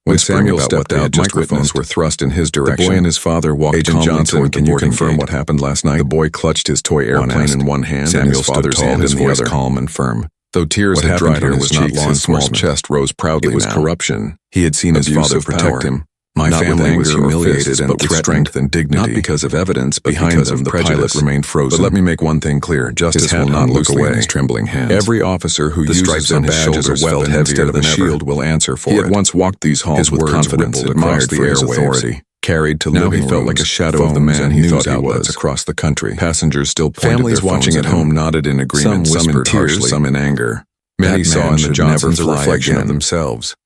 When Samuel stepped out, microphones were thrust in his direction. The boy and his father walked Agent Johnson, can you confirm what happened last night? The boy clutched his toy airplane in one hand, Samuel stood tall, his voice calm and firm. Though tears had dried on his cheeks, his small chest rose proudly. It was corruption. He had seen his father protect him. My family was humiliated and with strength and dignity, not because of evidence, but because of the pilot remained frozen. But let me make one thing clear: justice will not look away in his trembling hands. Every officer who uses on his shoulders a weapon instead of a shield will answer for it. He had once walked these halls with confidence, admired the airwaves, carried to living rooms. Now he felt like a shadow of the man he thought he was across the country. Passengers still pointed families their watching at home nodded in agreement. Some in tears, some in anger. Many saw in the Johnsons a reflection of themselves.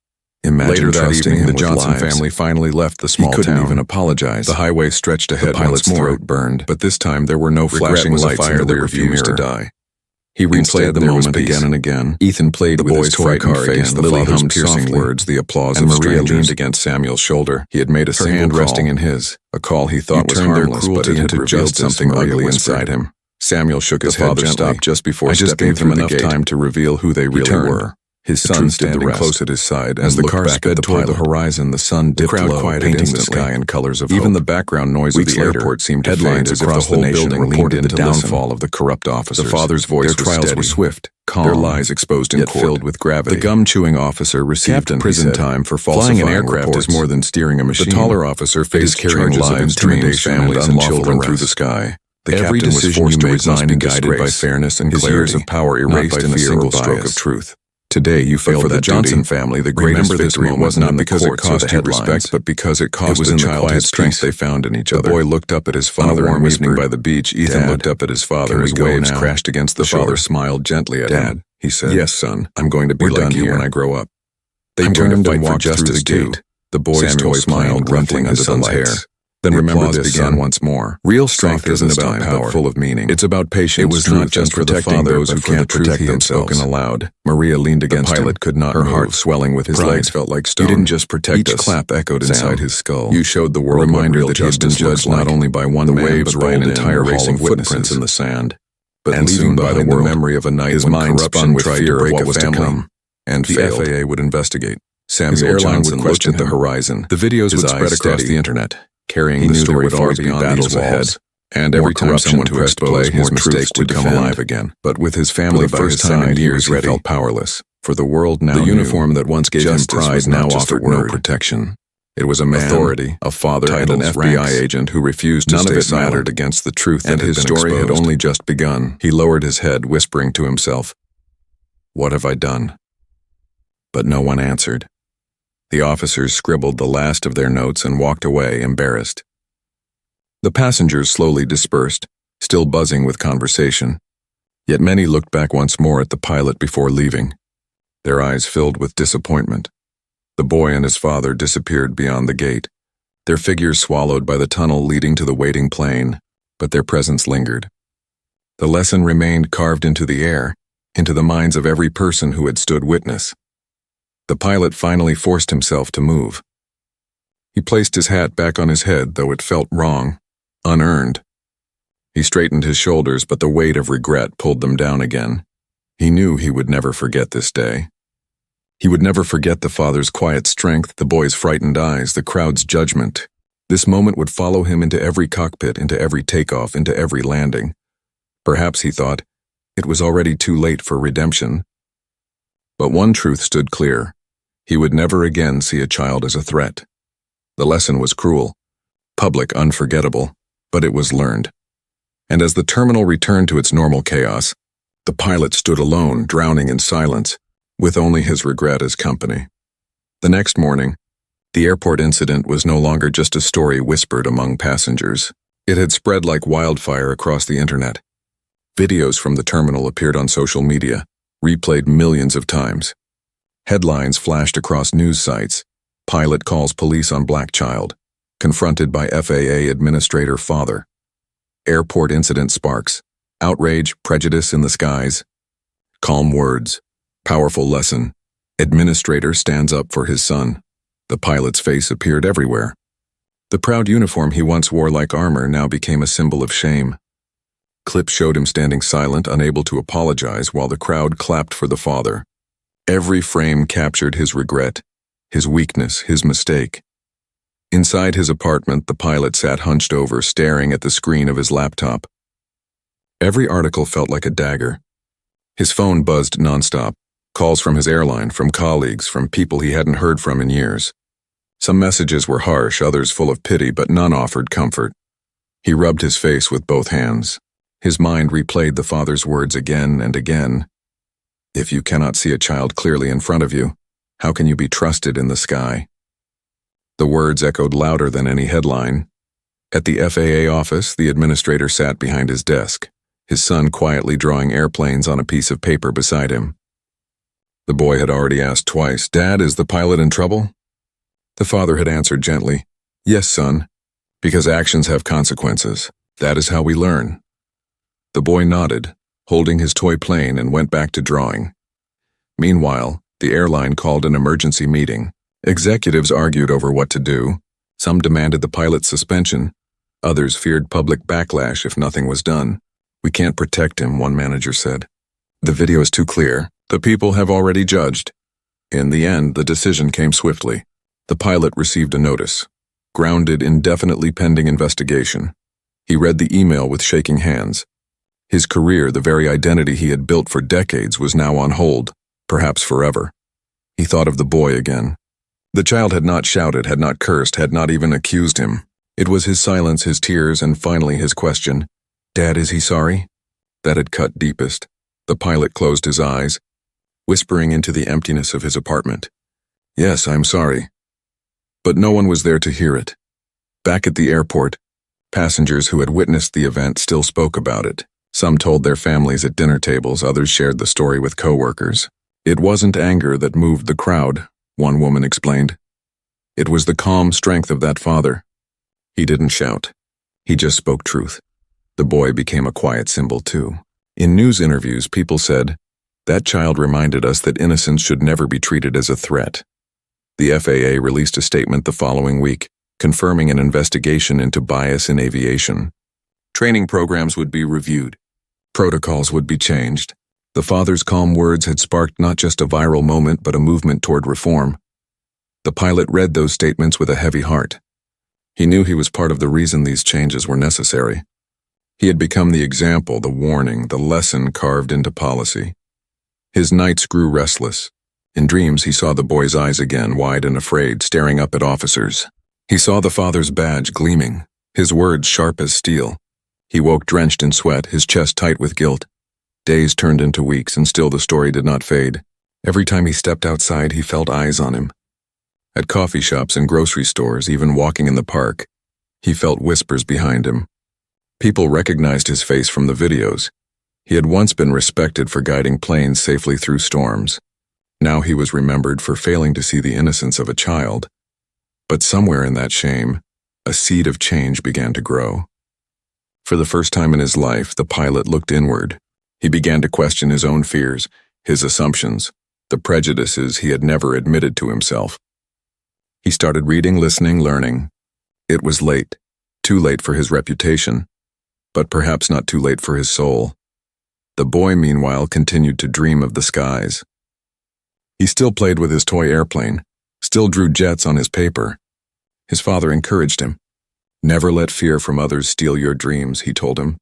Later that evening, the Johnson family finally left the small town. He couldn't even apologize. The highway stretched ahead. The pilot's throat burned, but this time there were no flashing lights in the rearview mirror. To die. He replayed the moment again and again. Ethan played the boy's toy car face. Lily hummed piercing words, the applause of strangers. Maria leaned against Samuel's shoulder. He had made a single hand resting in his. A call he thought was harmless, but it had revealed something ugly inside him. Samuel shook his head gently. Stopped just before stepping through the gate. I just gave him enough time to reveal who they really were. His son standing close at his side as the car sped toward the horizon. The sun dipped low, painting the sky in colors of hope. Even the background noise of the airport seemed to fade as if the whole building reported the downfall of the corrupt officers. The father's voice was steady. Their trials were swift, calm, their lies exposed in court, filled with gravity. The gum-chewing officer received prison time for falsifying an aircraft is more than steering a machine. The taller officer faced carrying lives, dreams, families, and children through the sky. Every decision was forced and guided by fairness and clarity. His years of power erased in a single stroke of truth. Today you failed for the Johnson family. The greatest victory was not because it caused you respect, but because it caused the childhood strength they found in each other. The boy looked up at his father. On a warm evening by the beach, Ethan looked up at his father as waves crashed against the shore. The father smiled gently at him. Dad, he said, "Yes, son, I'm going to be like you when I grow up." They turned and walked through the gate. The boy's toy smiled, grunting his son's hair. Then remember this, son, once more. Real strength isn't about power, but full of meaning. It's about patience. It was not just for the fathers who can't protect themselves. Spoken aloud. Maria leaned against him. The pilot could not move. Her heart swelling with his legs felt like stone. You didn't just protect us. Each clap echoed inside his skull. You showed the world a reminder that he had been judged not only by one man, but by an entire hall of witnesses in the sand. But leaving behind the memory of a night his mind spun with fear of what was to come, and the FAA would investigate. Samuel Johnson looked at the horizon. The videos would spread across the internet, carrying the story far beyond these walls. And every time someone pressed play, his mistakes would come alive again. But with his family by his side, he felt powerless. For the world now, the uniform that once gave him pride now offered no protection. It was a man, authority, a father, and an FBI agent who refused to stay silent against the truth, and his story had only just begun. He lowered his head, whispering to himself, "What have I done?" But no one answered. The officers scribbled the last of their notes and walked away, embarrassed. The passengers slowly dispersed, still buzzing with conversation. Yet many looked back once more at the pilot before leaving, their eyes filled with disappointment. The boy and his father disappeared beyond the gate, their figures swallowed by the tunnel leading to the waiting plane, but their presence lingered. The lesson remained carved into the air, into the minds of every person who had stood witness. The pilot finally forced himself to move. He placed his hat back on his head, though it felt wrong, unearned. He straightened his shoulders, but the weight of regret pulled them down again. He knew he would never forget this day. He would never forget the father's quiet strength, the boy's frightened eyes, the crowd's judgment. This moment would follow him into every cockpit, into every takeoff, into every landing. Perhaps, he thought, it was already too late for redemption. But one truth stood clear. He would never again see a child as a threat. The lesson was cruel, public, unforgettable, but it was learned. And as the terminal returned to its normal chaos, the pilot stood alone, drowning in silence, with only his regret as company. The next morning, the airport incident was no longer just a story whispered among passengers. It had spread like wildfire across the internet. Videos from the terminal appeared on social media, replayed millions of times. Headlines flashed across news sites. Pilot calls police on black child. Confronted by FAA administrator father. Airport incident sparks. Outrage, prejudice in the skies. Calm words. Powerful lesson. Administrator stands up for his son. The pilot's face appeared everywhere. The proud uniform he once wore like armor now became a symbol of shame. Clips showed him standing silent, unable to apologize, while the crowd clapped for the father. Every frame captured his regret, his weakness, his mistake. Inside his apartment, the pilot sat hunched over, staring at the screen of his laptop. Every article felt like a dagger. His phone buzzed nonstop, calls from his airline, from colleagues, from people he hadn't heard from in years. Some messages were harsh, others full of pity, but none offered comfort. He rubbed his face with both hands. His mind replayed the father's words again and again. If you cannot see a child clearly in front of you, how can you be trusted in the sky? The words echoed louder than any headline. At the FAA office, the administrator sat behind his desk, his son quietly drawing airplanes on a piece of paper beside him. The boy had already asked twice, "Dad, is the pilot in trouble?" The father had answered gently, "Yes, son, because actions have consequences. That is how we learn." The boy nodded, holding his toy plane, and went back to drawing. Meanwhile, the airline called an emergency meeting. Executives argued over what to do. Some demanded the pilot's suspension. Others feared public backlash if nothing was done. "We can't protect him," one manager said. "The video is too clear. The people have already judged." In the end, the decision came swiftly. The pilot received a notice. Grounded indefinitely pending investigation. He read the email with shaking hands. His career, the very identity he had built for decades, was now on hold, perhaps forever. He thought of the boy again. The child had not shouted, had not cursed, had not even accused him. It was his silence, his tears, and finally his question, "Dad, is he sorry?" That had cut deepest. The pilot closed his eyes, whispering into the emptiness of his apartment, "Yes, I'm sorry." But no one was there to hear it. Back at the airport, passengers who had witnessed the event still spoke about it. Some told their families at dinner tables, others shared the story with coworkers. "It wasn't anger that moved the crowd," one woman explained. "It was the calm strength of that father. He didn't shout. He just spoke truth." The boy became a quiet symbol too. In news interviews, people said, "That child reminded us that innocence should never be treated as a threat." The FAA released a statement the following week, confirming an investigation into bias in aviation. Training programs would be reviewed. Protocols would be changed. The father's calm words had sparked not just a viral moment, but a movement toward reform. The pilot read those statements with a heavy heart. He knew he was part of the reason these changes were necessary. He had become the example, the warning, the lesson carved into policy. His nights grew restless. In dreams, he saw the boy's eyes again, wide and afraid, staring up at officers. He saw the father's badge gleaming, his words sharp as steel. He woke drenched in sweat, his chest tight with guilt. Days turned into weeks, and still the story did not fade. Every time he stepped outside, he felt eyes on him. At coffee shops and grocery stores, even walking in the park, he felt whispers behind him. People recognized his face from the videos. He had once been respected for guiding planes safely through storms. Now he was remembered for failing to see the innocence of a child. But somewhere in that shame, a seed of change began to grow. For the first time in his life, the pilot looked inward. He began to question his own fears, his assumptions, the prejudices he had never admitted to himself. He started reading, listening, learning. It was late, too late for his reputation, but perhaps not too late for his soul. The boy, meanwhile, continued to dream of the skies. He still played with his toy airplane, still drew jets on his paper. His father encouraged him. "Never let fear from others steal your dreams," he told him.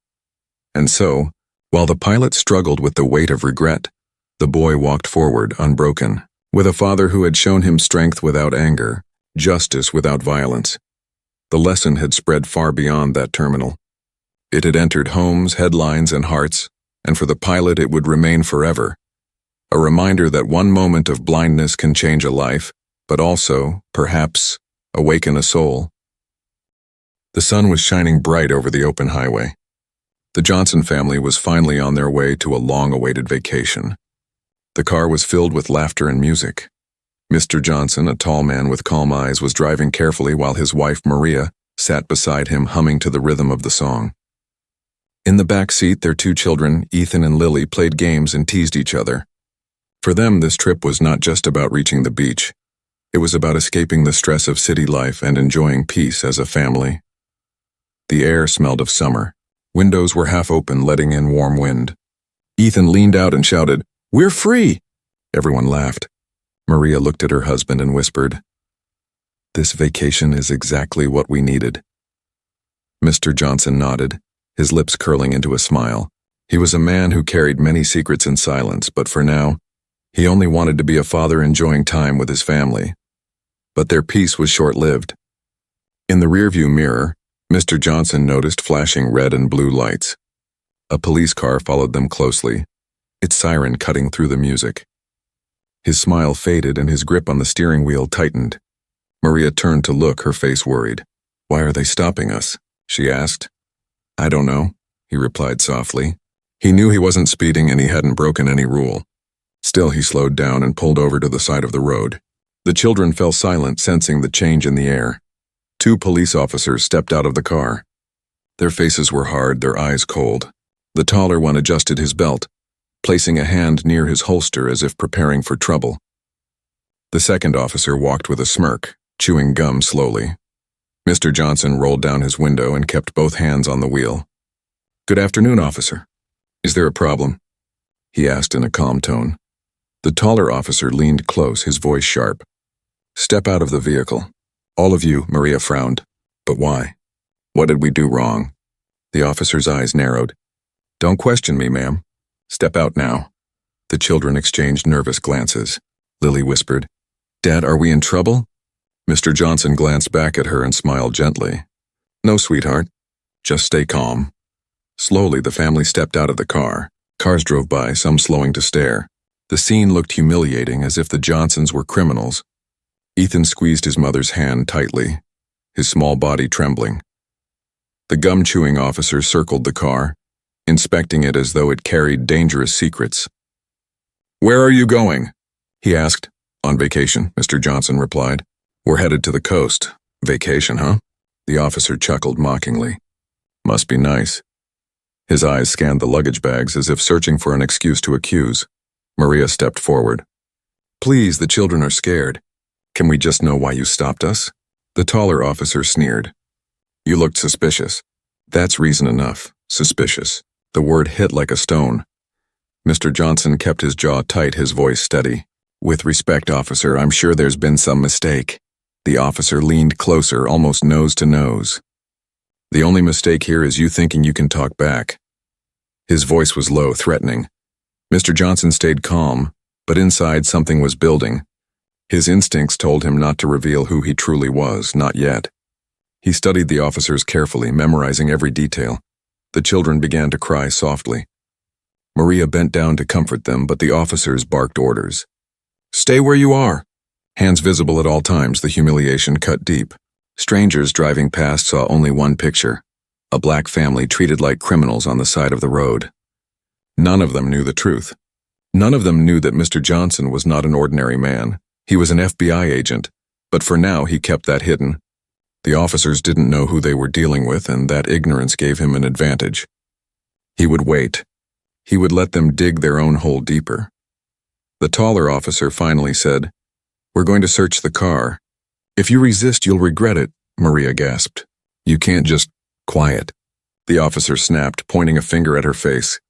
And so, while the pilot struggled with the weight of regret, the boy walked forward unbroken, with a father who had shown him strength without anger, justice without violence. The lesson had spread far beyond that terminal. It had entered homes, headlines, and hearts, and for the pilot it would remain forever. A reminder that one moment of blindness can change a life, but also, perhaps, awaken a soul. The sun was shining bright over the open highway. The Johnson family was finally on their way to a long-awaited vacation. The car was filled with laughter and music. Mr. Johnson, a tall man with calm eyes, was driving carefully while his wife, Maria, sat beside him humming to the rhythm of the song. In the back seat, their two children, Ethan and Lily, played games and teased each other. For them, this trip was not just about reaching the beach. It was about escaping the stress of city life and enjoying peace as a family. The air smelled of summer. Windows were half open, letting in warm wind. Ethan leaned out and shouted, "We're free!" Everyone laughed. Maria looked at her husband and whispered, "This vacation is exactly what we needed." Mr. Johnson nodded, his lips curling into a smile. He was a man who carried many secrets in silence, but for now, he only wanted to be a father enjoying time with his family. But their peace was short-lived. In the rearview mirror, Mr. Johnson noticed flashing red and blue lights. A police car followed them closely, its siren cutting through the music. His smile faded and his grip on the steering wheel tightened. Maria turned to look, her face worried. "Why are they stopping us?" she asked. "I don't know," he replied softly. He knew he wasn't speeding and he hadn't broken any rule. Still, he slowed down and pulled over to the side of the road. The children fell silent, sensing the change in the air. 2 police officers stepped out of the car. Their faces were hard, their eyes cold. The taller one adjusted his belt, placing a hand near his holster as if preparing for trouble. The second officer walked with a smirk, chewing gum slowly. Mr. Johnson rolled down his window and kept both hands on the wheel. "Good afternoon, officer. Is there a problem?" he asked in a calm tone. The taller officer leaned close, his voice sharp. "Step out of the vehicle. All of you," Maria frowned. "But why? What did we do wrong?" The officer's eyes narrowed. "Don't question me, ma'am. Step out now." The children exchanged nervous glances. Lily whispered, "Dad, are we in trouble?" Mr. Johnson glanced back at her and smiled gently. "No, sweetheart. Just stay calm." Slowly, the family stepped out of the car. Cars drove by, some slowing to stare. The scene looked humiliating, as if the Johnsons were criminals. Ethan squeezed his mother's hand tightly, his small body trembling. The gum-chewing officer circled the car, inspecting it as though it carried dangerous secrets. "Where are you going?" he asked. "On vacation," Mr. Johnson replied. "We're headed to the coast. Vacation, huh?" The officer chuckled mockingly. "Must be nice." His eyes scanned the luggage bags as if searching for an excuse to accuse. Maria stepped forward. "Please, the children are scared. Can we just know why you stopped us?" The taller officer sneered. "You looked suspicious." "That's reason enough. Suspicious." The word hit like a stone. Mr. Johnson kept his jaw tight, his voice steady. "With respect, officer, I'm sure there's been some mistake." The officer leaned closer, almost nose to nose. "The only mistake here is you thinking you can talk back." His voice was low, threatening. Mr. Johnson stayed calm, but inside something was building. His instincts told him not to reveal who he truly was, not yet. He studied the officers carefully, memorizing every detail. The children began to cry softly. Maria bent down to comfort them, but the officers barked orders. "Stay where you are." Hands visible at all times, the humiliation cut deep. Strangers driving past saw only one picture: a black family treated like criminals on the side of the road. None of them knew the truth. None of them knew that Mr. Johnson was not an ordinary man. He was an FBI agent, but for now he kept that hidden. The officers didn't know who they were dealing with, and that ignorance gave him an advantage. He would wait. He would let them dig their own hole deeper. The taller officer finally said, "We're going to search the car. If you resist, you'll regret it," Maria gasped. "You can't just..." "Quiet," the officer snapped, pointing a finger at her face.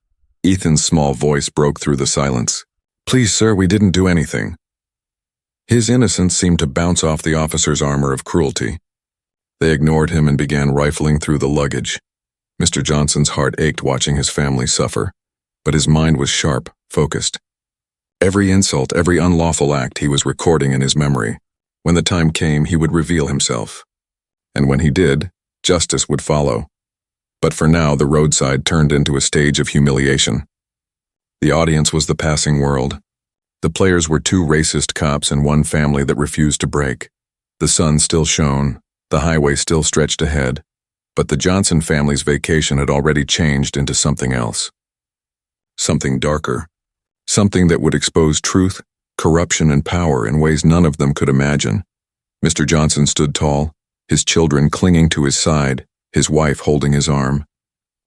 Ethan's small voice broke through the silence. "Please, sir, we didn't do anything." His innocence seemed to bounce off the officer's armor of cruelty. They ignored him and began rifling through the luggage. Mr. Johnson's heart ached watching his family suffer, but his mind was sharp, focused. Every insult, every unlawful act he was recording in his memory. When the time came, he would reveal himself. And when he did, justice would follow. But for now, the roadside turned into a stage of humiliation. The audience was the passing world. The players were 2 racist cops and 1 family that refused to break. The sun still shone, the highway still stretched ahead, but the Johnson family's vacation had already changed into something else. Something darker. Something that would expose truth, corruption, and power in ways none of them could imagine. Mr. Johnson stood tall, his children clinging to his side, his wife holding his arm.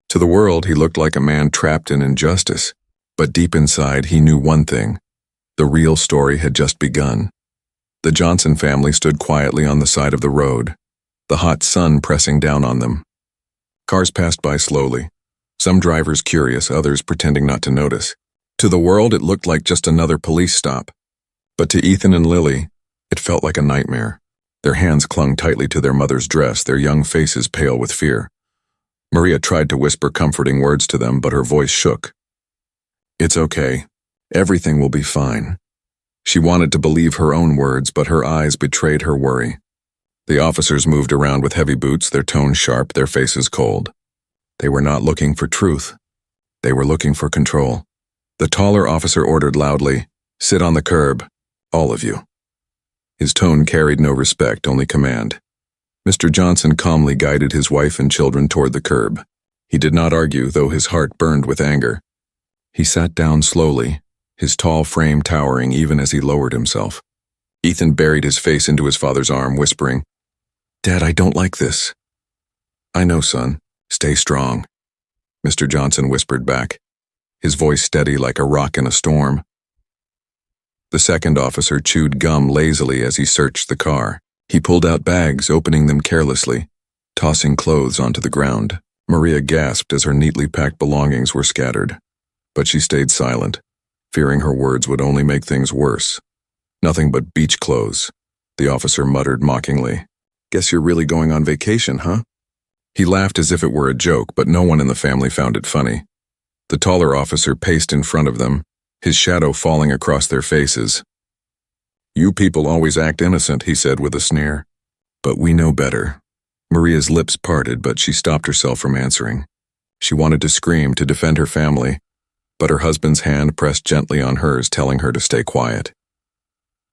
To the world, he looked like a man trapped in injustice, but deep inside he knew one thing: the real story had just begun. The Johnson family stood quietly on the side of the road, the hot sun pressing down on them. Cars passed by slowly, some drivers curious, others pretending not to notice. To the world, it looked like just another police stop. But to Ethan and Lily, it felt like a nightmare. Their hands clung tightly to their mother's dress, their young faces pale with fear. Maria tried to whisper comforting words to them, but her voice shook. "It's okay. Everything will be fine." She wanted to believe her own words, but her eyes betrayed her worry. The officers moved around with heavy boots, their tones sharp, their faces cold. They were not looking for truth. They were looking for control. The taller officer ordered loudly, "Sit on the curb, all of you." His tone carried no respect, only command. Mr. Johnson calmly guided his wife and children toward the curb. He did not argue, though his heart burned with anger. He sat down slowly, his tall frame towering even as he lowered himself. Ethan buried his face into his father's arm, whispering, "Dad, I don't like this." "I know, son. Stay strong," Mr. Johnson whispered back, his voice steady like a rock in a storm. The second officer chewed gum lazily as he searched the car. He pulled out bags, opening them carelessly, tossing clothes onto the ground. Maria gasped as her neatly packed belongings were scattered. But she stayed silent, fearing her words would only make things worse. "Nothing but beach clothes," the officer muttered mockingly. "Guess you're really going on vacation, huh?" He laughed as if it were a joke, but no one in the family found it funny. The taller officer paced in front of them, his shadow falling across their faces. "You people always act innocent," he said with a sneer. "But we know better." Maria's lips parted, but she stopped herself from answering. She wanted to scream, to defend her family, but her husband's hand pressed gently on hers, telling her to stay quiet.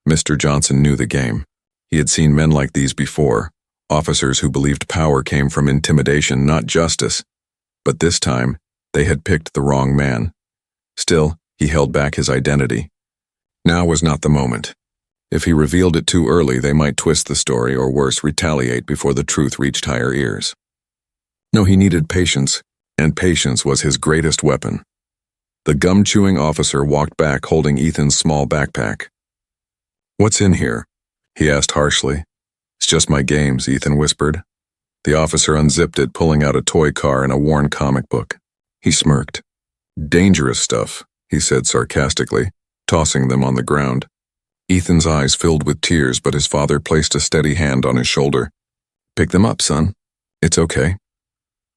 Mr. Johnson knew the game. He had seen men like these before, officers who believed power came from intimidation, not justice. But this time, they had picked the wrong man. Still, he held back his identity. Now was not the moment. If he revealed it too early, they might twist the story or worse, retaliate before the truth reached higher ears. No, he needed patience, and patience was his greatest weapon. The gum-chewing officer walked back holding Ethan's small backpack. "What's in here?" he asked harshly. "It's just my games," Ethan whispered. The officer unzipped it, pulling out a toy car and a worn comic book. He smirked. "Dangerous stuff," he said sarcastically, tossing them on the ground. Ethan's eyes filled with tears, but his father placed a steady hand on his shoulder. "Pick them up, son. It's okay."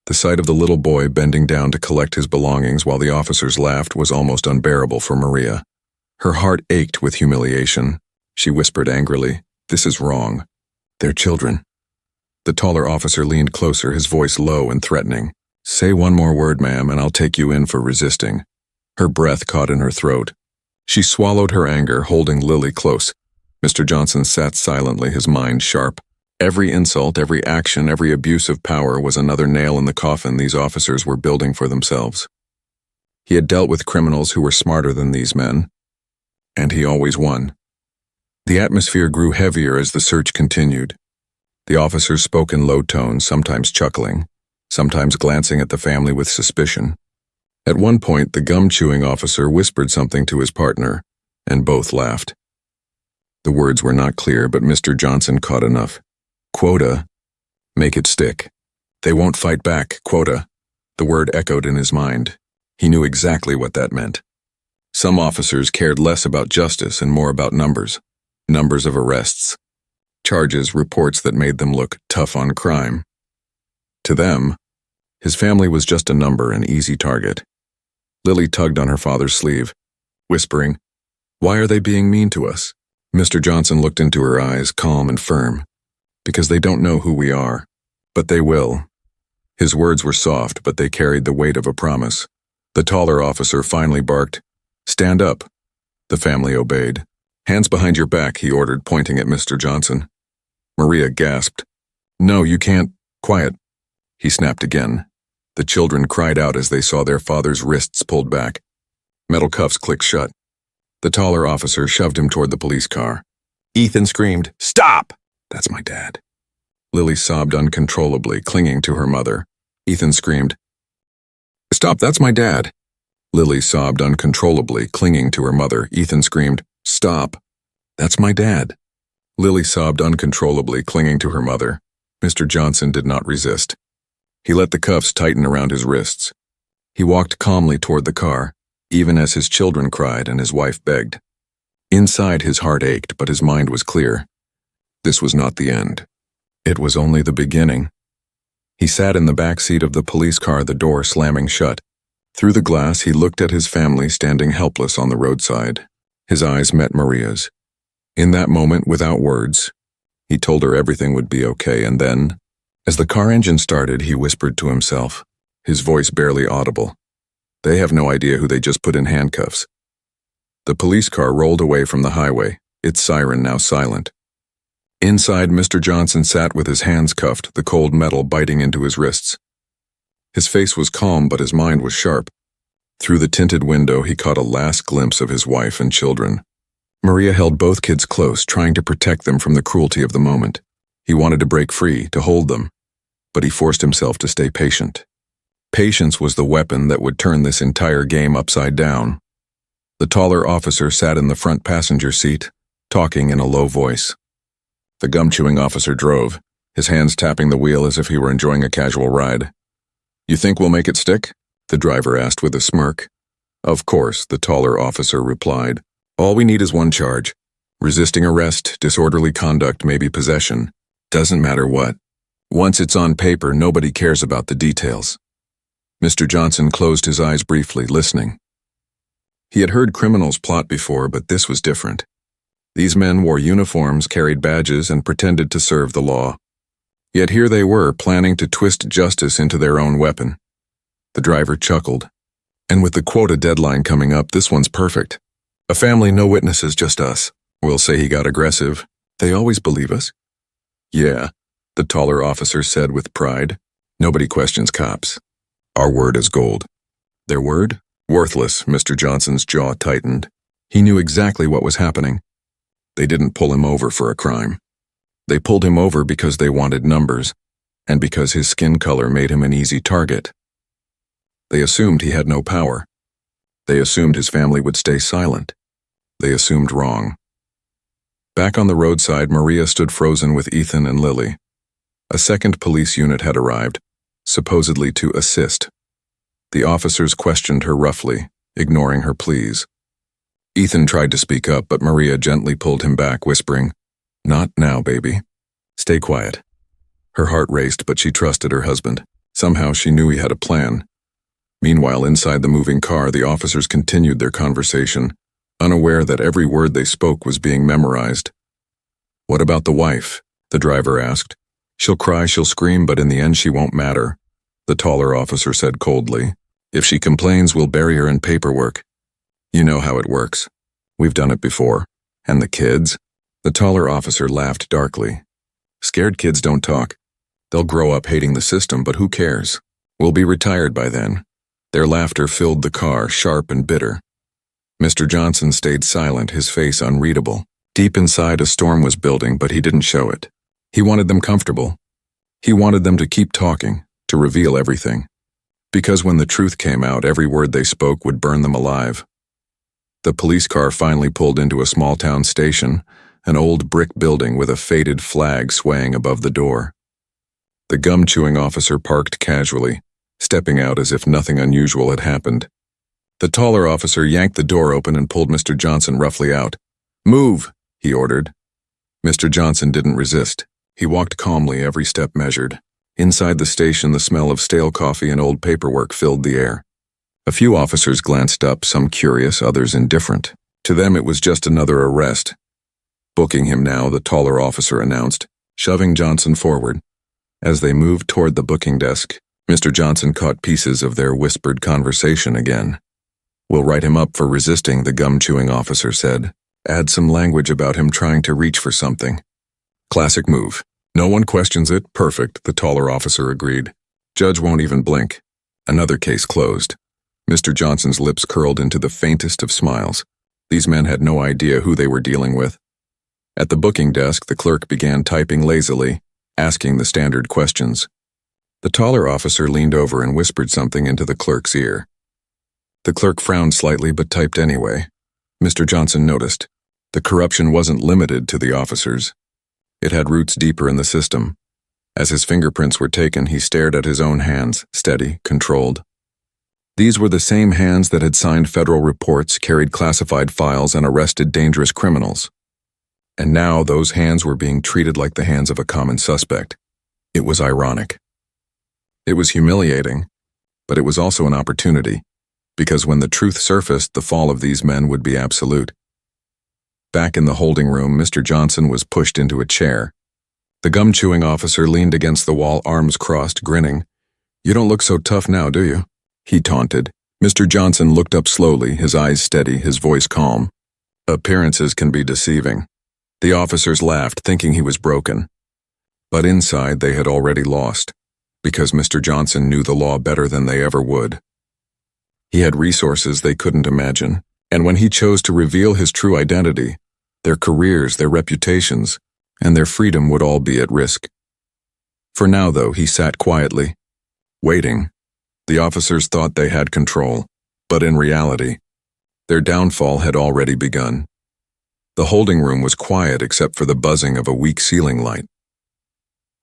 The sight of the little boy bending down to collect his belongings while the officers laughed was almost unbearable for Maria. Her heart ached with humiliation. She whispered angrily, "This is wrong. They're children." The taller officer leaned closer, his voice low and threatening. "Say one more word, ma'am, and I'll take you in for resisting." Her breath caught in her throat. She swallowed her anger, holding Lily close. Mr. Johnson sat silently, his mind sharp. Every insult, every action, every abuse of power was another nail in the coffin these officers were building for themselves. He had dealt with criminals who were smarter than these men, and he always won. The atmosphere grew heavier as the search continued. The officers spoke in low tones, sometimes chuckling, sometimes glancing at the family with suspicion. At one point, the gum-chewing officer whispered something to his partner, and both laughed. The words were not clear, but Mr. Johnson caught enough. "Quota. Make it stick. They won't fight back, quota." The word echoed in his mind. He knew exactly what that meant. Some officers cared less about justice and more about numbers. Numbers of arrests. Charges, reports that made them look tough on crime. To them, his family was just a number, an easy target. Lily tugged on her father's sleeve, whispering, "Why are they being mean to us?" Mr. Johnson looked into her eyes, calm and firm. "Because they don't know who we are. But they will." His words were soft, but they carried the weight of a promise. The taller officer finally barked, "Stand up." The family obeyed. "Hands behind your back," he ordered, pointing at Mr. Johnson. Maria gasped. "No, you can't. Quiet." He snapped again. The children cried out as they saw their father's wrists pulled back. Metal cuffs clicked shut. The taller officer shoved him toward the police car. Ethan screamed, "Stop!" "That's my dad." Lily sobbed uncontrollably, clinging to her mother. Ethan screamed, "Stop, that's my dad." Lily sobbed uncontrollably, clinging to her mother. Ethan screamed, "Stop, that's my dad." Lily sobbed uncontrollably, clinging to her mother. Mr. Johnson did not resist. He let the cuffs tighten around his wrists. He walked calmly toward the car, even as his children cried and his wife begged. Inside, his heart ached, but his mind was clear. This was not the end. It was only the beginning. He sat in the back seat of the police car, the door slamming shut. Through the glass, he looked at his family standing helpless on the roadside. His eyes met Maria's. In that moment, without words, he told her everything would be okay, and then, as the car engine started, he whispered to himself, his voice barely audible. They have no idea who they just put in handcuffs. The police car rolled away from the highway, its siren now silent. Inside, Mr. Johnson sat with his hands cuffed, the cold metal biting into his wrists. His face was calm, but his mind was sharp. Through the tinted window, he caught a last glimpse of his wife and children. Maria held both kids close, trying to protect them from the cruelty of the moment. He wanted to break free, to hold them, but he forced himself to stay patient. Patience was the weapon that would turn this entire game upside down. The taller officer sat in the front passenger seat, talking in a low voice. The gum-chewing officer drove, his hands tapping the wheel as if he were enjoying a casual ride. "You think we'll make it stick?" the driver asked with a smirk. "Of course," the taller officer replied. "All we need is one charge. Resisting arrest, disorderly conduct, maybe possession. Doesn't matter what. Once it's on paper, nobody cares about the details." Mr. Johnson closed his eyes briefly, listening. He had heard criminals plot before, but this was different. These men wore uniforms, carried badges, and pretended to serve the law. Yet here they were, planning to twist justice into their own weapon. The driver chuckled. "And with the quota deadline coming up, this one's perfect. A family, no witnesses, just us. We'll say he got aggressive. They always believe us." "Yeah," the taller officer said with pride. "Nobody questions cops. Our word is gold." Their word? Worthless. Mr. Johnson's jaw tightened. He knew exactly what was happening. They didn't pull him over for a crime. They pulled him over because they wanted numbers, and because his skin color made him an easy target. They assumed he had no power. They assumed his family would stay silent. They assumed wrong. Back on the roadside, Maria stood frozen with Ethan and Lily. A second police unit had arrived, supposedly to assist. The officers questioned her roughly, ignoring her pleas. Ethan tried to speak up, but Maria gently pulled him back, whispering, "Not now, baby. Stay quiet." Her heart raced, but she trusted her husband. Somehow she knew he had a plan. Meanwhile, inside the moving car, the officers continued their conversation, unaware that every word they spoke was being memorized. "What about the wife?" the driver asked. "She'll cry, she'll scream, but in the end she won't matter," the taller officer said coldly. "If she complains, we'll bury her in paperwork. You know how it works. We've done it before. And the kids?" The taller officer laughed darkly. "Scared kids don't talk. They'll grow up hating the system, but who cares? We'll be retired by then." Their laughter filled the car, sharp and bitter. Mr. Johnson stayed silent, his face unreadable. Deep inside, a storm was building, but he didn't show it. He wanted them comfortable. He wanted them to keep talking, to reveal everything. Because when the truth came out, every word they spoke would burn them alive. The police car finally pulled into a small-town station, an old brick building with a faded flag swaying above the door. The gum-chewing officer parked casually, stepping out as if nothing unusual had happened. The taller officer yanked the door open and pulled Mr. Johnson roughly out. "Move," he ordered. Mr. Johnson didn't resist. He walked calmly, every step measured. Inside the station, the smell of stale coffee and old paperwork filled the air. A few officers glanced up, some curious, others indifferent. To them, it was just another arrest. "Booking him now," the taller officer announced, shoving Johnson forward. As they moved toward the booking desk, Mr. Johnson caught pieces of their whispered conversation again. "We'll write him up for resisting," the gum-chewing officer said. "Add some language about him trying to reach for something." "Classic move. No one questions it. Perfect," the taller officer agreed. "Judge won't even blink." Another case closed. Mr. Johnson's lips curled into the faintest of smiles. These men had no idea who they were dealing with. At the booking desk, the clerk began typing lazily, asking the standard questions. The taller officer leaned over and whispered something into the clerk's ear. The clerk frowned slightly but typed anyway. Mr. Johnson noticed. The corruption wasn't limited to the officers. It had roots deeper in the system. As his fingerprints were taken, he stared at his own hands, steady, controlled. These were the same hands that had signed federal reports, carried classified files, and arrested dangerous criminals. And now those hands were being treated like the hands of a common suspect. It was ironic. It was humiliating, but it was also an opportunity, because when the truth surfaced, the fall of these men would be absolute. Back in the holding room, Mr. Johnson was pushed into a chair. The gum-chewing officer leaned against the wall, arms crossed, grinning. "You don't look so tough now, do you?" he taunted. Mr. Johnson looked up slowly, his eyes steady, his voice calm. "Appearances can be deceiving." The officers laughed, thinking he was broken. But inside they had already lost, because Mr. Johnson knew the law better than they ever would. He had resources they couldn't imagine, and when he chose to reveal his true identity, their careers, their reputations, and their freedom would all be at risk. For now, though, he sat quietly, waiting. The officers thought they had control, but in reality, their downfall had already begun. The holding room was quiet except for the buzzing of a weak ceiling light.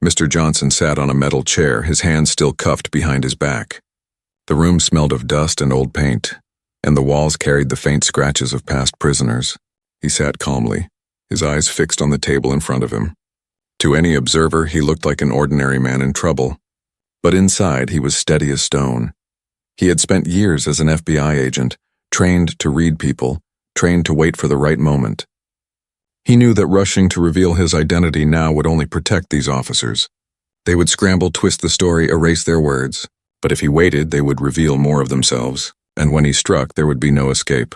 Mr. Johnson sat on a metal chair, his hands still cuffed behind his back. The room smelled of dust and old paint, and the walls carried the faint scratches of past prisoners. He sat calmly, his eyes fixed on the table in front of him. To any observer, he looked like an ordinary man in trouble, but inside he was steady as stone. He had spent years as an FBI agent, trained to read people, trained to wait for the right moment. He knew that rushing to reveal his identity now would only protect these officers. They would scramble, twist the story, erase their words. But if he waited, they would reveal more of themselves, and when he struck, there would be no escape.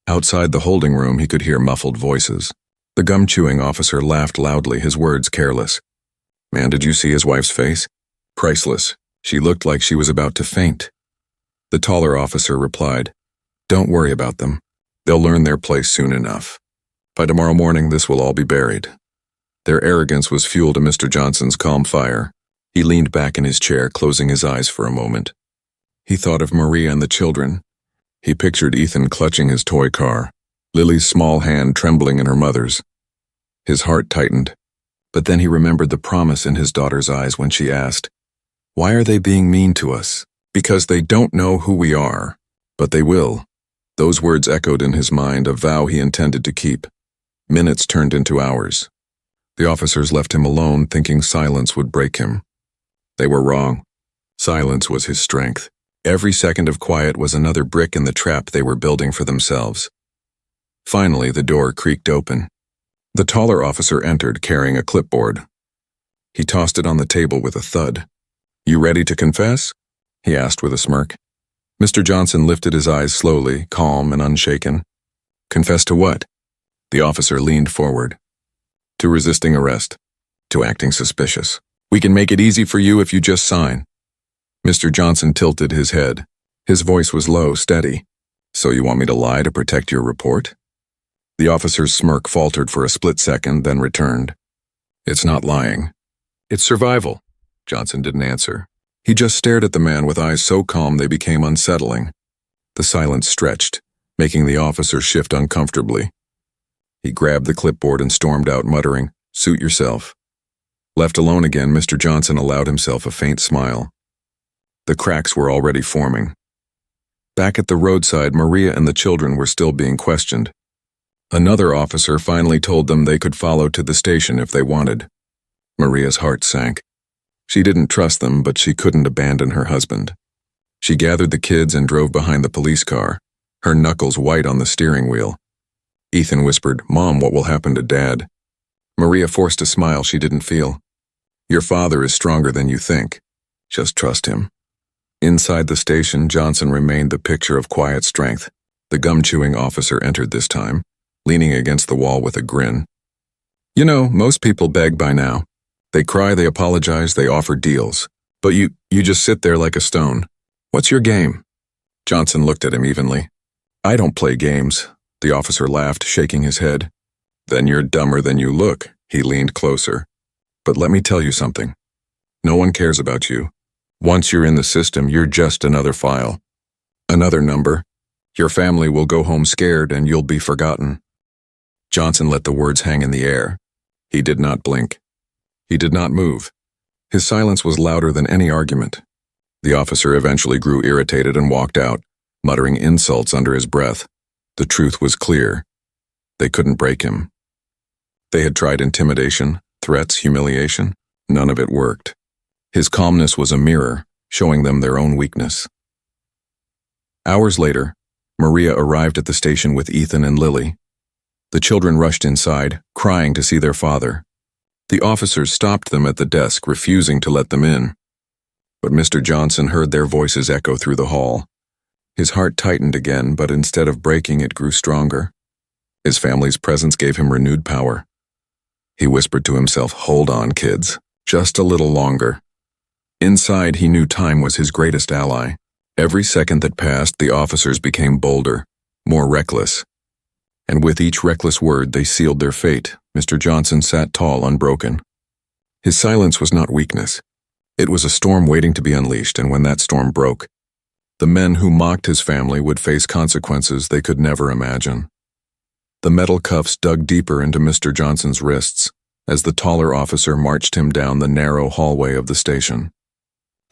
Outside the holding room, he could hear muffled voices. The gum-chewing officer laughed loudly, his words careless. "Man, did you see his wife's face? Priceless. She looked like she was about to faint." The taller officer replied, "Don't worry about them. They'll learn their place soon enough. By tomorrow morning, this will all be buried." Their arrogance was fuel to Mr. Johnson's calm fire. He leaned back in his chair, closing his eyes for a moment. He thought of Maria and the children. He pictured Ethan clutching his toy car, Lily's small hand trembling in her mother's. His heart tightened, but then he remembered the promise in his daughter's eyes when she asked, "Why are they being mean to us?" "Because they don't know who we are, but they will." Those words echoed in his mind, a vow he intended to keep. Minutes turned into hours. The officers left him alone, thinking silence would break him. They were wrong. Silence was his strength. Every second of quiet was another brick in the trap they were building for themselves. Finally, the door creaked open. The taller officer entered, carrying a clipboard. He tossed it on the table with a thud. "You ready to confess?" he asked with a smirk. Mr. Johnson lifted his eyes slowly, calm and unshaken. "Confess to what?" The officer leaned forward. "To resisting arrest. To acting suspicious. We can make it easy for you if you just sign." Mr. Johnson tilted his head. His voice was low, steady. "So you want me to lie to protect your report?" The officer's smirk faltered for a split second, then returned. "It's not lying. It's survival." Johnson didn't answer. He just stared at the man with eyes so calm they became unsettling. The silence stretched, making the officer shift uncomfortably. He grabbed the clipboard and stormed out, muttering, "Suit yourself." Left alone again, Mr. Johnson allowed himself a faint smile. The cracks were already forming. Back at the roadside, Maria and the children were still being questioned. Another officer finally told them they could follow to the station if they wanted. Maria's heart sank. She didn't trust them, but she couldn't abandon her husband. She gathered the kids and drove behind the police car, her knuckles white on the steering wheel. Ethan whispered, "Mom, what will happen to Dad?" Maria forced a smile she didn't feel. "Your father is stronger than you think. Just trust him." Inside the station, Johnson remained the picture of quiet strength. The gum-chewing officer entered this time, leaning against the wall with a grin. "You know, most people beg by now. They cry, they apologize, they offer deals. But you just sit there like a stone. What's your game?" Johnson looked at him evenly. "I don't play games." The officer laughed, shaking his head. "Then you're dumber than you look." He leaned closer. "But let me tell you something. No one cares about you. Once you're in the system, you're just another file. Another number. Your family will go home scared and you'll be forgotten." Johnson let the words hang in the air. He did not blink. He did not move. His silence was louder than any argument. The officer eventually grew irritated and walked out, muttering insults under his breath. The truth was clear. They couldn't break him. They had tried intimidation, threats, humiliation. None of it worked. His calmness was a mirror, showing them their own weakness. Hours later, Maria arrived at the station with Ethan and Lily. The children rushed inside, crying to see their father. The officers stopped them at the desk, refusing to let them in. But Mr. Johnson heard their voices echo through the hall. His heart tightened again, but instead of breaking, it grew stronger. His family's presence gave him renewed power. He whispered to himself, "Hold on, kids. Just a little longer." Inside, he knew time was his greatest ally. Every second that passed, the officers became bolder, more reckless. And with each reckless word, they sealed their fate. Mr. Johnson sat tall, unbroken. His silence was not weakness. It was a storm waiting to be unleashed, and when that storm broke, the men who mocked his family would face consequences they could never imagine. The metal cuffs dug deeper into Mr. Johnson's wrists as the taller officer marched him down the narrow hallway of the station.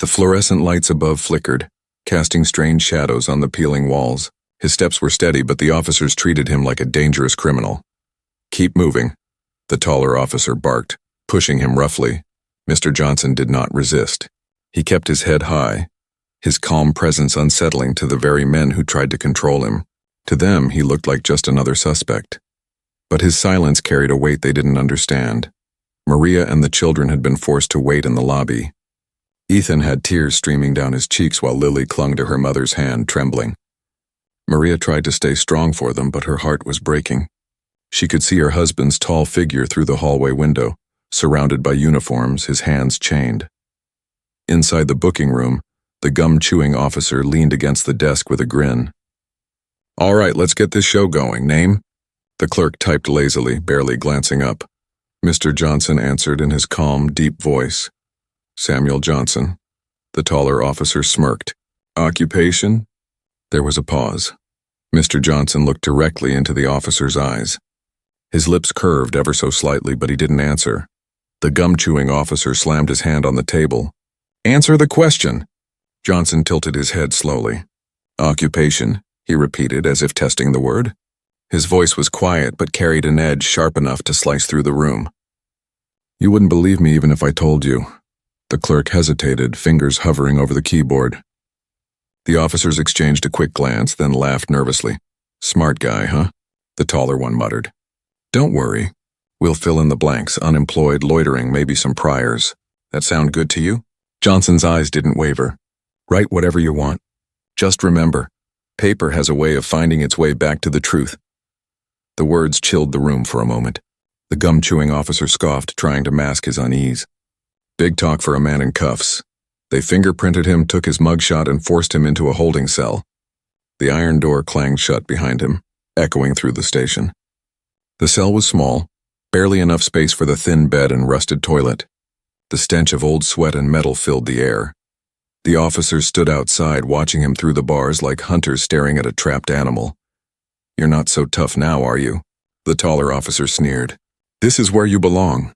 The fluorescent lights above flickered, casting strange shadows on the peeling walls. His steps were steady, but the officers treated him like a dangerous criminal. "Keep moving," the taller officer barked, pushing him roughly. Mr. Johnson did not resist. He kept his head high, his calm presence unsettling to the very men who tried to control him. To them, he looked like just another suspect. But his silence carried a weight they didn't understand. Maria and the children had been forced to wait in the lobby. Ethan had tears streaming down his cheeks while Lily clung to her mother's hand, trembling. Maria tried to stay strong for them, but her heart was breaking. She could see her husband's tall figure through the hallway window, surrounded by uniforms, his hands chained. Inside the booking room, the gum-chewing officer leaned against the desk with a grin. "All right, let's get this show going. Name?" The clerk typed lazily, barely glancing up. Mr. Johnson answered in his calm, deep voice. "Samuel Johnson." The taller officer smirked. "Occupation?" There was a pause. Mr. Johnson looked directly into the officer's eyes. His lips curved ever so slightly, but he didn't answer. The gum-chewing officer slammed his hand on the table. "Answer the question." Johnson tilted his head slowly. "Occupation," he repeated, as if testing the word. His voice was quiet, but carried an edge sharp enough to slice through the room. "You wouldn't believe me even if I told you." The clerk hesitated, fingers hovering over the keyboard. The officers exchanged a quick glance, then laughed nervously. "Smart guy, huh?" the taller one muttered. "Don't worry. We'll fill in the blanks. Unemployed, loitering, maybe some priors. That sound good to you?" Johnson's eyes didn't waver. "Write whatever you want. Just remember, paper has a way of finding its way back to the truth." The words chilled the room for a moment. The gum-chewing officer scoffed, trying to mask his unease. Big talk for a man in cuffs. They fingerprinted him, took his mugshot, and forced him into a holding cell. The iron door clanged shut behind him, echoing through the station. The cell was small, barely enough space for the thin bed and rusted toilet. The stench of old sweat and metal filled the air. The officers stood outside, watching him through the bars like hunters staring at a trapped animal. "You're not so tough now, are you?" the taller officer sneered. "This is where you belong."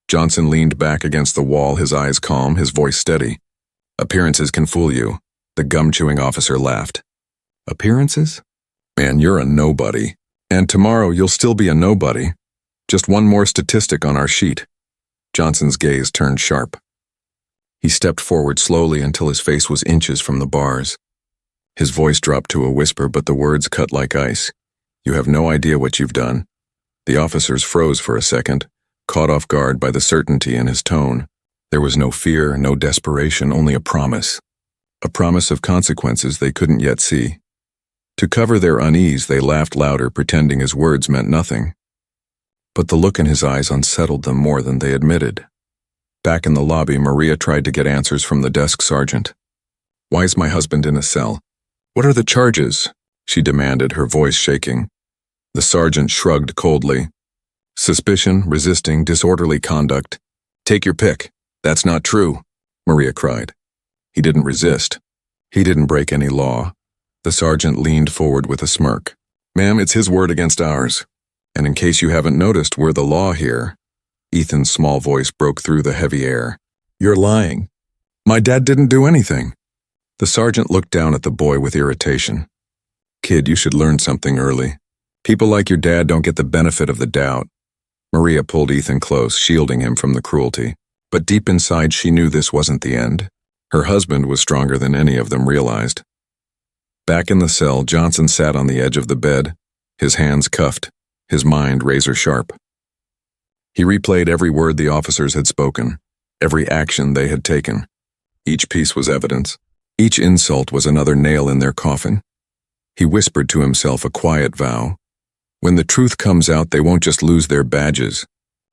Johnson leaned back against the wall, his eyes calm, his voice steady. "Appearances can fool you," the gum-chewing officer laughed. "Appearances? Man, you're a nobody. And tomorrow you'll still be a nobody. Just one more statistic on our sheet." Johnson's gaze turned sharp. He stepped forward slowly until his face was inches from the bars. His voice dropped to a whisper, but the words cut like ice. "You have no idea what you've done." The officers froze for a second, caught off guard by the certainty in his tone. There was no fear, no desperation, only a promise. A promise of consequences they couldn't yet see. To cover their unease, they laughed louder, pretending his words meant nothing. But the look in his eyes unsettled them more than they admitted. Back in the lobby, Maria tried to get answers from the desk sergeant. "Why is my husband in a cell? What are the charges?" she demanded, her voice shaking. The sergeant shrugged coldly. "Suspicion, resisting, disorderly conduct. Take your pick." "That's not true," Maria cried. "He didn't resist. He didn't break any law." The sergeant leaned forward with a smirk. "Ma'am, it's his word against ours. And in case you haven't noticed, we're the law here." Ethan's small voice broke through the heavy air. "You're lying. My dad didn't do anything." The sergeant looked down at the boy with irritation. Kid, you should learn something early. People like your dad don't get the benefit of the doubt. Maria pulled Ethan close, shielding him from the cruelty. But deep inside she knew this wasn't the end. Her husband was stronger than any of them realized. Back in the cell, Johnson sat on the edge of the bed, his hands cuffed, his mind razor-sharp. He replayed every word the officers had spoken, every action they had taken. Each piece was evidence. Each insult was another nail in their coffin. He whispered to himself a quiet vow. When the truth comes out, they won't just lose their badges.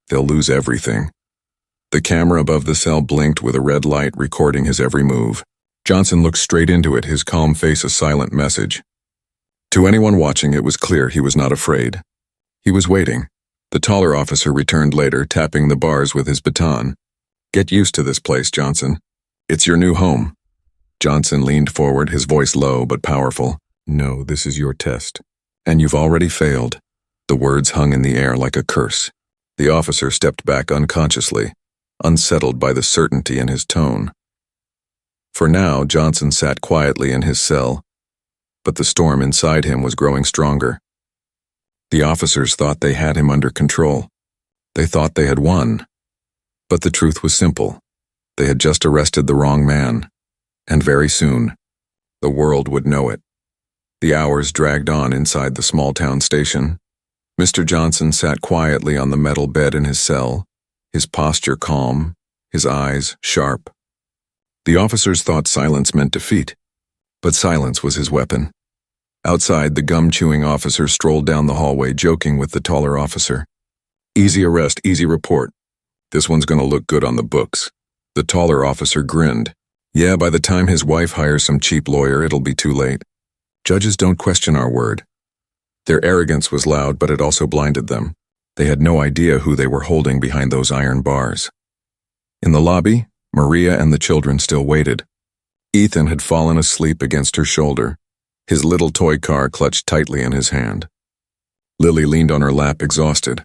They'll lose everything. The camera above the cell blinked with a red light recording his every move. Johnson looked straight into it, his calm face a silent message. To anyone watching, it was clear he was not afraid. He was waiting. The taller officer returned later, tapping the bars with his baton. Get used to this place, Johnson. It's your new home. Johnson leaned forward, his voice low but powerful. No, this is your test. And you've already failed. The words hung in the air like a curse. The officer stepped back unconsciously, unsettled by the certainty in his tone. For now, Johnson sat quietly in his cell, but the storm inside him was growing stronger. The officers thought they had him under control. They thought they had won. But the truth was simple. They had just arrested the wrong man. And very soon, the world would know it. The hours dragged on inside the small-town station. Mr. Johnson sat quietly on the metal bed in his cell, his posture calm, his eyes sharp. The officers thought silence meant defeat, but silence was his weapon. Outside, the gum-chewing officer strolled down the hallway, joking with the taller officer. Easy arrest, easy report. This one's gonna look good on the books. The taller officer grinned. Yeah, by the time his wife hires some cheap lawyer, it'll be too late. Judges don't question our word. Their arrogance was loud, but it also blinded them. They had no idea who they were holding behind those iron bars. In the lobby, Maria and the children still waited. Ethan had fallen asleep against her shoulder, his little toy car clutched tightly in his hand. Lily leaned on her lap, exhausted.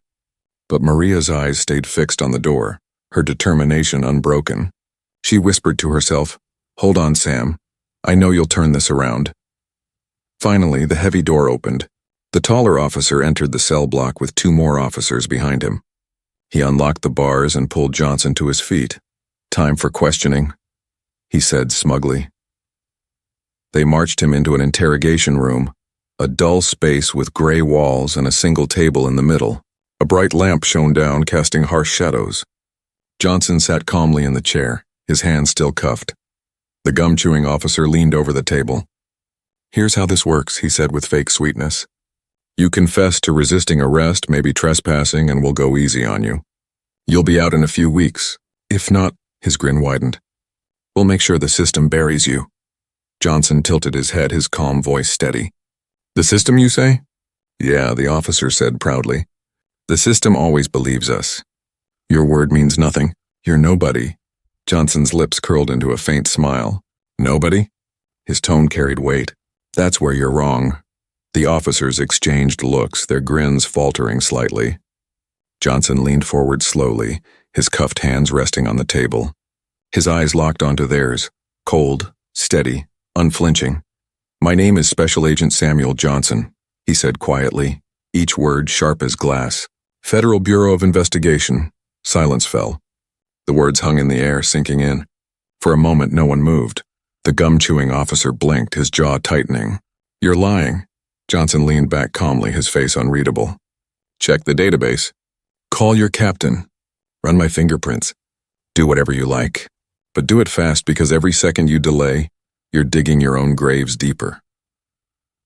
But Maria's eyes stayed fixed on the door, her determination unbroken. She whispered to herself, "Hold on, Sam. I know you'll turn this around." Finally, the heavy door opened. The taller officer entered the cell block with two more officers behind him. He unlocked the bars and pulled Johnson to his feet. "Time for questioning," he said smugly. They marched him into an interrogation room, a dull space with gray walls and a single table in the middle. A bright lamp shone down, casting harsh shadows. Johnson sat calmly in the chair, his hands still cuffed. The gum-chewing officer leaned over the table. "Here's how this works," he said with fake sweetness. "You confess to resisting arrest, maybe trespassing, and we'll go easy on you. You'll be out in a few weeks. If not," his grin widened, "we'll make sure the system buries you." Johnson tilted his head, his calm voice steady. "The system, you say?" "Yeah," the officer said proudly. "The system always believes us. Your word means nothing. You're nobody." Johnson's lips curled into a faint smile. "Nobody?" His tone carried weight. "That's where you're wrong." The officers exchanged looks, their grins faltering slightly. Johnson leaned forward slowly, his cuffed hands resting on the table. His eyes locked onto theirs, cold, steady, unflinching. "My name is Special Agent Samuel Johnson," he said quietly, each word sharp as glass. "Federal Bureau of Investigation." Silence fell. The words hung in the air, sinking in. For a moment, no one moved. The gum-chewing officer blinked, his jaw tightening. "You're lying." Johnson leaned back calmly, his face unreadable. "Check the database. Call your captain. Run my fingerprints. Do whatever you like. But do it fast, because every second you delay, you're digging your own graves deeper."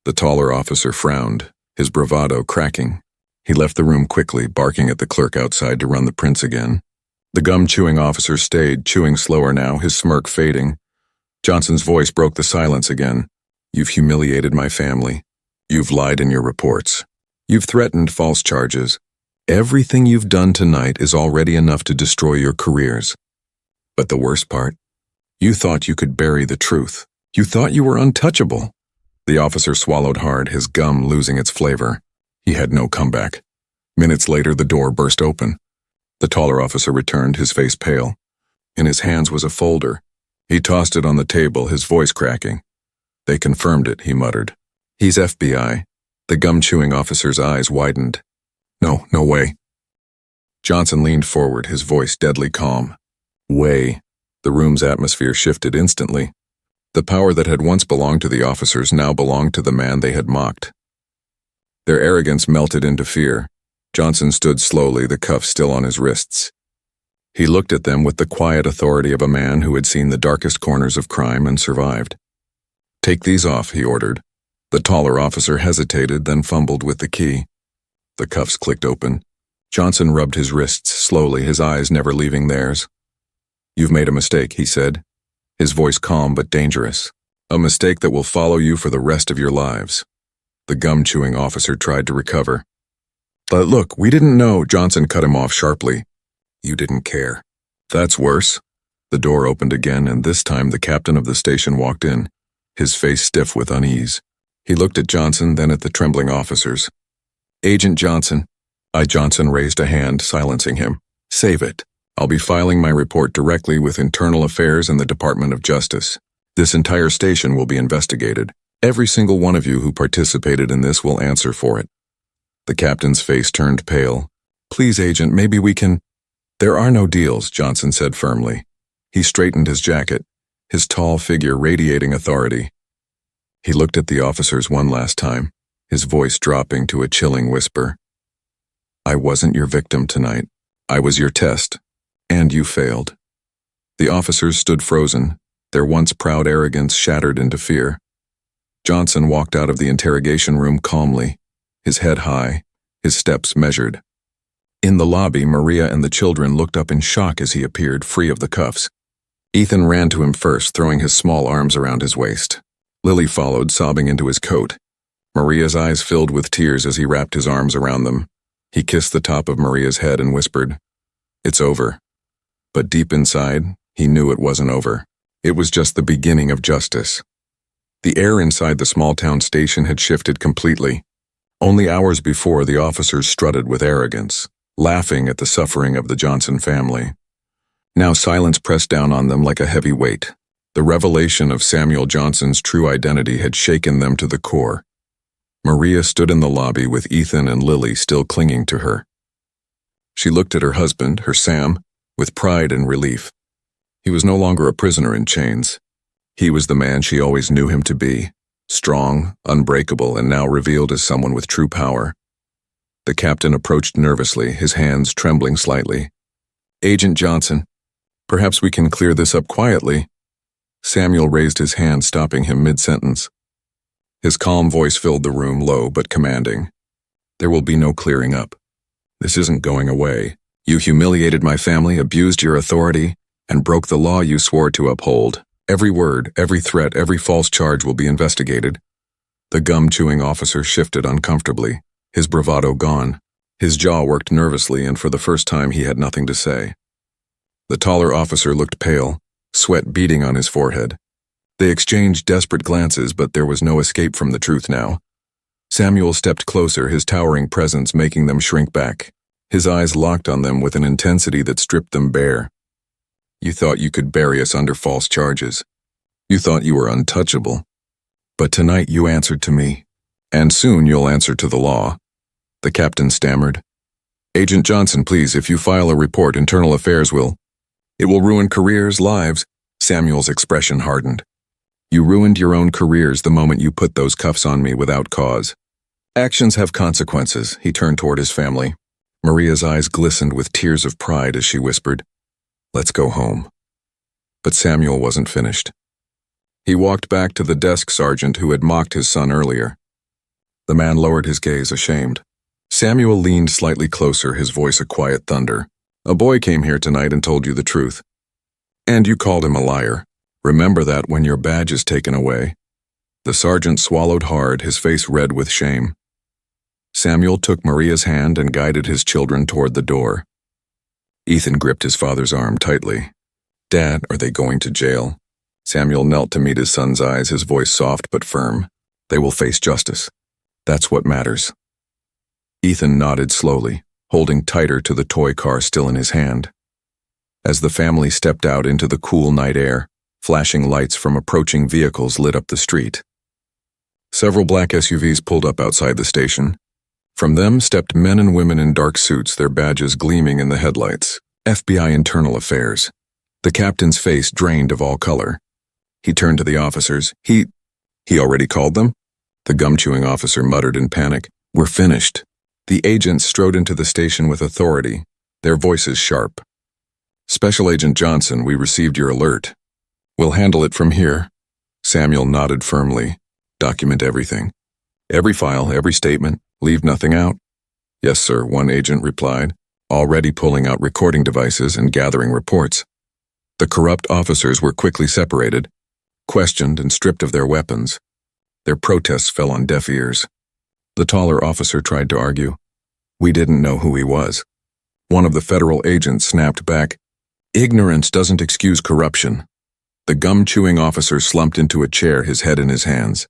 The taller officer frowned, his bravado cracking. He left the room quickly, barking at the clerk outside to run the prints again. The gum-chewing officer stayed, chewing slower now, his smirk fading. Johnson's voice broke the silence again. "You've humiliated my family. You've lied in your reports. You've threatened false charges. Everything you've done tonight is already enough to destroy your careers. But the worst part? You thought you could bury the truth. You thought you were untouchable." The officer swallowed hard, his gum losing its flavor. He had no comeback. Minutes later, the door burst open. The taller officer returned, his face pale. In his hands was a folder. He tossed it on the table, his voice cracking. "They confirmed it," he muttered. "He's FBI." The gum-chewing officer's eyes widened. "No, no way." Johnson leaned forward, his voice deadly calm. "Way." The room's atmosphere shifted instantly. The power that had once belonged to the officers now belonged to the man they had mocked. Their arrogance melted into fear. Johnson stood slowly, the cuffs still on his wrists. He looked at them with the quiet authority of a man who had seen the darkest corners of crime and survived. "Take these off," he ordered. The taller officer hesitated, then fumbled with the key. The cuffs clicked open. Johnson rubbed his wrists slowly, his eyes never leaving theirs. "You've made a mistake," he said, his voice calm but dangerous. "A mistake that will follow you for the rest of your lives." The gum-chewing officer tried to recover. "But look, we didn't know," Johnson cut him off sharply. "You didn't care." "That's worse." The door opened again, and this time the captain of the station walked in, his face stiff with unease. He looked at Johnson, then at the trembling officers. "Agent Johnson." Johnson raised a hand, silencing him. "Save it. I'll be filing my report directly with Internal Affairs and the Department of Justice. This entire station will be investigated. Every single one of you who participated in this will answer for it." The captain's face turned pale. "Please, Agent, maybe we can—" "There are no deals," Johnson said firmly. He straightened his jacket, his tall figure radiating authority. He looked at the officers one last time, his voice dropping to a chilling whisper. "I wasn't your victim tonight. I was your test, and you failed." The officers stood frozen, their once proud arrogance shattered into fear. Johnson walked out of the interrogation room calmly, his head high, his steps measured. In the lobby, Maria and the children looked up in shock as he appeared, free of the cuffs. Ethan ran to him first, throwing his small arms around his waist. Lily followed, sobbing into his coat. Maria's eyes filled with tears as he wrapped his arms around them. He kissed the top of Maria's head and whispered, "It's over." But deep inside, he knew it wasn't over. It was just the beginning of justice. The air inside the small-town station had shifted completely. Only hours before, the officers strutted with arrogance, laughing at the suffering of the Johnson family. Now silence pressed down on them like a heavy weight. The revelation of Samuel Johnson's true identity had shaken them to the core. Maria stood in the lobby with Ethan and Lily still clinging to her. She looked at her husband, her Sam, with pride and relief. He was no longer a prisoner in chains. He was the man she always knew him to be, strong, unbreakable, and now revealed as someone with true power. The captain approached nervously, his hands trembling slightly. "Agent Johnson, perhaps we can clear this up quietly." Samuel raised his hand, stopping him mid-sentence. His calm voice filled the room, low but commanding. "There will be no clearing up. This isn't going away. You humiliated my family, abused your authority, and broke the law you swore to uphold. Every word, every threat, every false charge will be investigated." The gum-chewing officer shifted uncomfortably, his bravado gone. His jaw worked nervously, and for the first time he had nothing to say. The taller officer looked pale, sweat beading on his forehead. They exchanged desperate glances, but there was no escape from the truth now. Samuel stepped closer, his towering presence making them shrink back. His eyes locked on them with an intensity that stripped them bare. "You thought you could bury us under false charges. You thought you were untouchable. But tonight you answered to me, and soon you'll answer to the law." The captain stammered. "Agent Johnson, please, if you file a report, Internal Affairs will—" "It will ruin careers, lives." Samuel's expression hardened. "You ruined your own careers the moment you put those cuffs on me without cause. Actions have consequences." He turned toward his family. Maria's eyes glistened with tears of pride as she whispered, "Let's go home." But Samuel wasn't finished. He walked back to the desk sergeant who had mocked his son earlier. The man lowered his gaze, ashamed. Samuel leaned slightly closer, his voice a quiet thunder. "A boy came here tonight and told you the truth. And you called him a liar. Remember that when your badge is taken away." The sergeant swallowed hard, his face red with shame. Samuel took Maria's hand and guided his children toward the door. Ethan gripped his father's arm tightly. "Dad, are they going to jail?" Samuel knelt to meet his son's eyes, his voice soft but firm. "They will face justice. That's what matters." Ethan nodded slowly, holding tighter to the toy car still in his hand. As the family stepped out into the cool night air, Flashing lights from approaching vehicles lit up the street. Several black SUVs pulled up outside the station. From them stepped men and women in dark suits, their badges gleaming in the headlights. FBI Internal Affairs. The captain's face drained of all color. He turned to the officers. He already called them? The gum-chewing officer muttered in panic. We're finished. The agents strode into the station with authority, their voices sharp. Special Agent Johnson, we received your alert. We'll handle it from here. Samuel nodded firmly. Document everything. Every file, every statement. Leave nothing out. Yes, sir, one agent replied, already pulling out recording devices and gathering reports. The corrupt officers were quickly separated, questioned and stripped of their weapons. Their protests fell on deaf ears. The taller officer tried to argue. We didn't know who he was. One of the federal agents snapped back. Ignorance doesn't excuse corruption. The gum-chewing officer slumped into a chair, his head in his hands.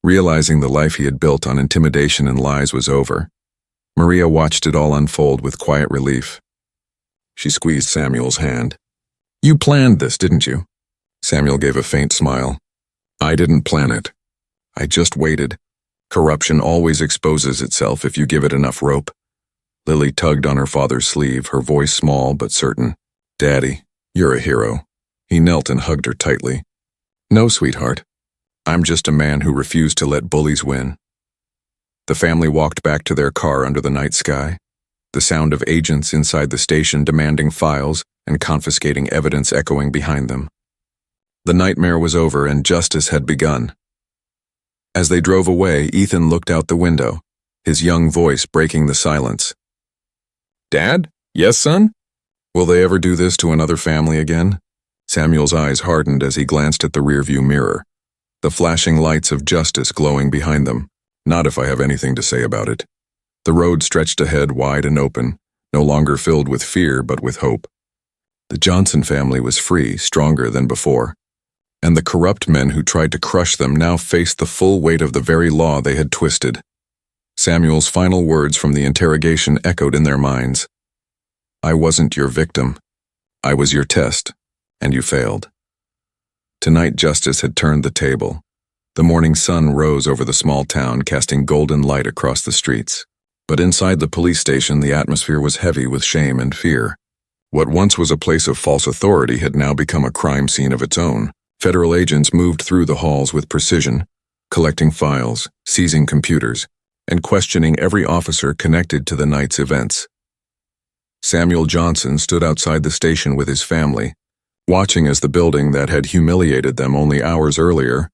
Realizing the life he had built on intimidation and lies was over, Maria watched it all unfold with quiet relief. She squeezed Samuel's hand. You planned this, didn't you? Samuel gave a faint smile. I didn't plan it. I just waited. Corruption always exposes itself if you give it enough rope. Lily tugged on her father's sleeve, her voice small but certain. Daddy, you're a hero. He knelt and hugged her tightly. No, sweetheart. I'm just a man who refused to let bullies win. The family walked back to their car under the night sky, the sound of agents inside the station demanding files and confiscating evidence echoing behind them. The nightmare was over and justice had begun. As they drove away, Ethan looked out the window, his young voice breaking the silence. Dad? Yes, son? Will they ever do this to another family again? Samuel's eyes hardened as he glanced at the rearview mirror, the flashing lights of justice glowing behind them. Not if I have anything to say about it. The road stretched ahead wide and open, no longer filled with fear but with hope. The Johnson family was free, stronger than before, and the corrupt men who tried to crush them now faced the full weight of the very law they had twisted. Samuel's final words from the interrogation echoed in their minds. I wasn't your victim. I was your test, and you failed. Tonight justice had turned the table. The morning sun rose over the small town, casting golden light across the streets. But inside the police station, the atmosphere was heavy with shame and fear. What once was a place of false authority had now become a crime scene of its own. Federal agents moved through the halls with precision, collecting files, seizing computers, and questioning every officer connected to the night's events. Samuel Johnson stood outside the station with his family, watching as the building that had humiliated them only hours earlier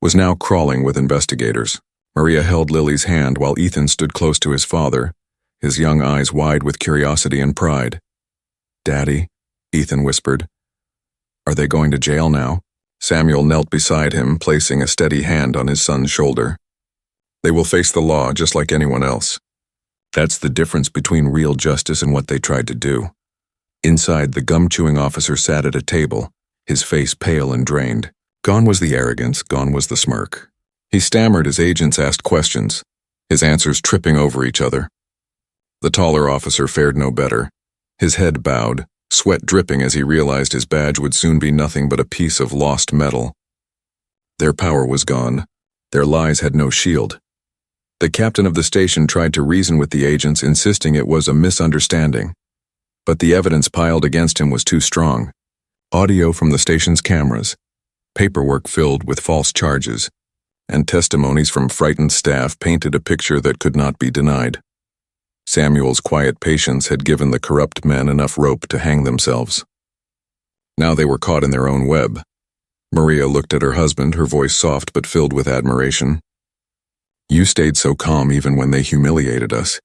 was now crawling with investigators. Maria held Lily's hand while Ethan stood close to his father, his young eyes wide with curiosity and pride. Daddy, Ethan whispered. Are they going to jail now? Samuel knelt beside him, placing a steady hand on his son's shoulder. They will face the law just like anyone else. That's the difference between real justice and what they tried to do. Inside, the gum-chewing officer sat at a table, his face pale and drained. Gone was the arrogance, gone was the smirk. He stammered as agents asked questions, his answers tripping over each other. The taller officer fared no better. His head bowed, sweat dripping as he realized his badge would soon be nothing but a piece of lost metal. Their power was gone. Their lies had no shield. The captain of the station tried to reason with the agents, insisting it was a misunderstanding. But the evidence piled against him was too strong. Audio from the station's cameras, paperwork filled with false charges, and testimonies from frightened staff painted a picture that could not be denied. Samuel's quiet patience had given the corrupt men enough rope to hang themselves. Now they were caught in their own web. Maria looked at her husband, her voice soft but filled with admiration. You stayed so calm even when they humiliated us.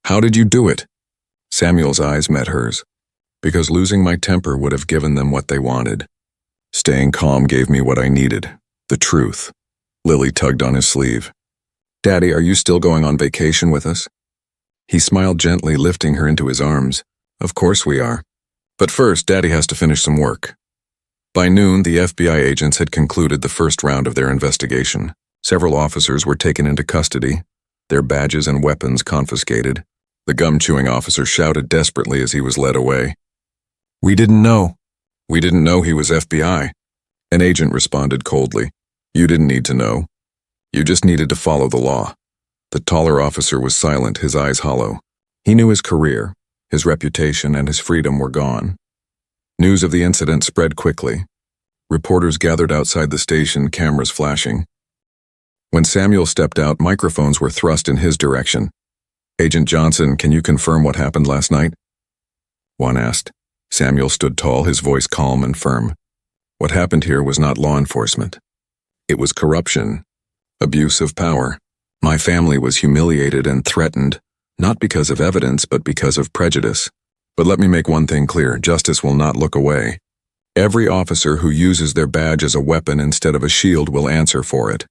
How did you do it? Samuel's eyes met hers. Because losing my temper would have given them what they wanted. Staying calm gave me what I needed, the truth. Lily tugged on his sleeve. Daddy, are you still going on vacation with us? He smiled gently, lifting her into his arms. Of course we are. But first, Daddy has to finish some work. By noon, the FBI agents had concluded the first round of their investigation. Several officers were taken into custody, their badges and weapons confiscated. The gum-chewing officer shouted desperately as he was led away. We didn't know. We didn't know he was FBI. An agent responded coldly. You didn't need to know. You just needed to follow the law. The taller officer was silent, his eyes hollow. He knew his career, his reputation, and his freedom were gone. News of the incident spread quickly. Reporters gathered outside the station, cameras flashing. When Samuel stepped out, microphones were thrust in his direction. Agent Johnson, can you confirm what happened last night? One asked. Samuel stood tall, his voice calm and firm. What happened here was not law enforcement. It was corruption, abuse of power. My family was humiliated and threatened, not because of evidence, but because of prejudice. But let me make one thing clear, justice will not look away. Every officer who uses their badge as a weapon instead of a shield will answer for it.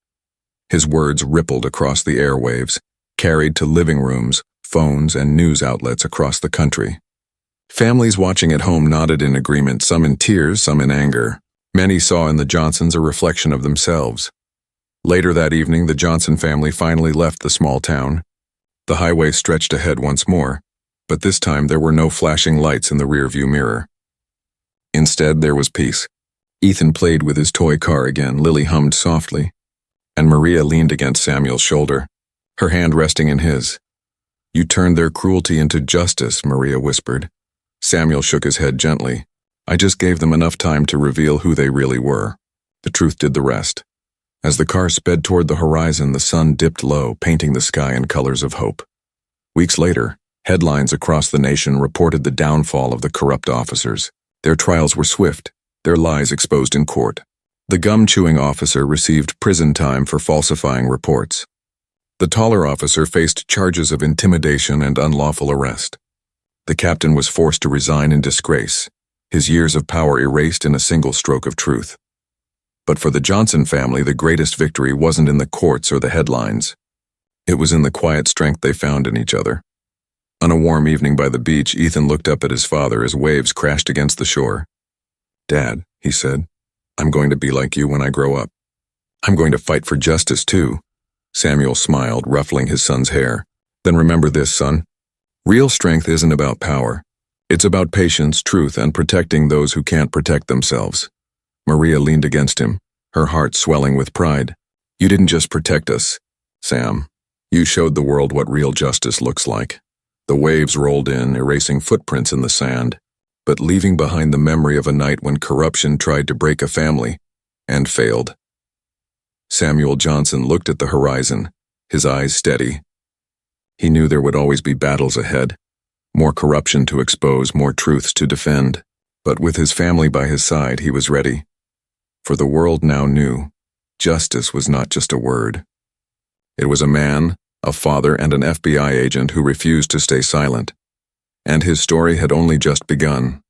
His words rippled across the airwaves, carried to living rooms, phones, and news outlets across the country. Families watching at home nodded in agreement, some in tears, some in anger. Many saw in the Johnsons a reflection of themselves. Later that evening, the Johnson family finally left the small town. The highway stretched ahead once more, but this time there were no flashing lights in the rearview mirror. Instead, there was peace. Ethan played with his toy car again, Lily hummed softly, and Maria leaned against Samuel's shoulder, her hand resting in his. You turned their cruelty into justice, Maria whispered. Samuel shook his head gently. I just gave them enough time to reveal who they really were. The truth did the rest. As the car sped toward the horizon, the sun dipped low, painting the sky in colors of hope. Weeks later, headlines across the nation reported the downfall of the corrupt officers. Their trials were swift, their lies exposed in court. The gum-chewing officer received prison time for falsifying reports. The taller officer faced charges of intimidation and unlawful arrest. The captain was forced to resign in disgrace, his years of power erased in a single stroke of truth. But for the Johnson family, the greatest victory wasn't in the courts or the headlines. It was in the quiet strength they found in each other. On a warm evening by the beach, Ethan looked up at his father as waves crashed against the shore. Dad, he said, I'm going to be like you when I grow up. I'm going to fight for justice too. Samuel smiled, ruffling his son's hair. Then remember this, son. Real strength isn't about power. It's about patience, truth, and protecting those who can't protect themselves. Maria leaned against him, her heart swelling with pride. You didn't just protect us, Sam. You showed the world what real justice looks like. The waves rolled in, erasing footprints in the sand, but leaving behind the memory of a night when corruption tried to break a family, and failed. Samuel Johnson looked at the horizon, his eyes steady. He knew there would always be battles ahead, more corruption to expose, more truths to defend. But with his family by his side, he was ready. For the world now knew, justice was not just a word. It was a man, a father, and an FBI agent who refused to stay silent. And his story had only just begun.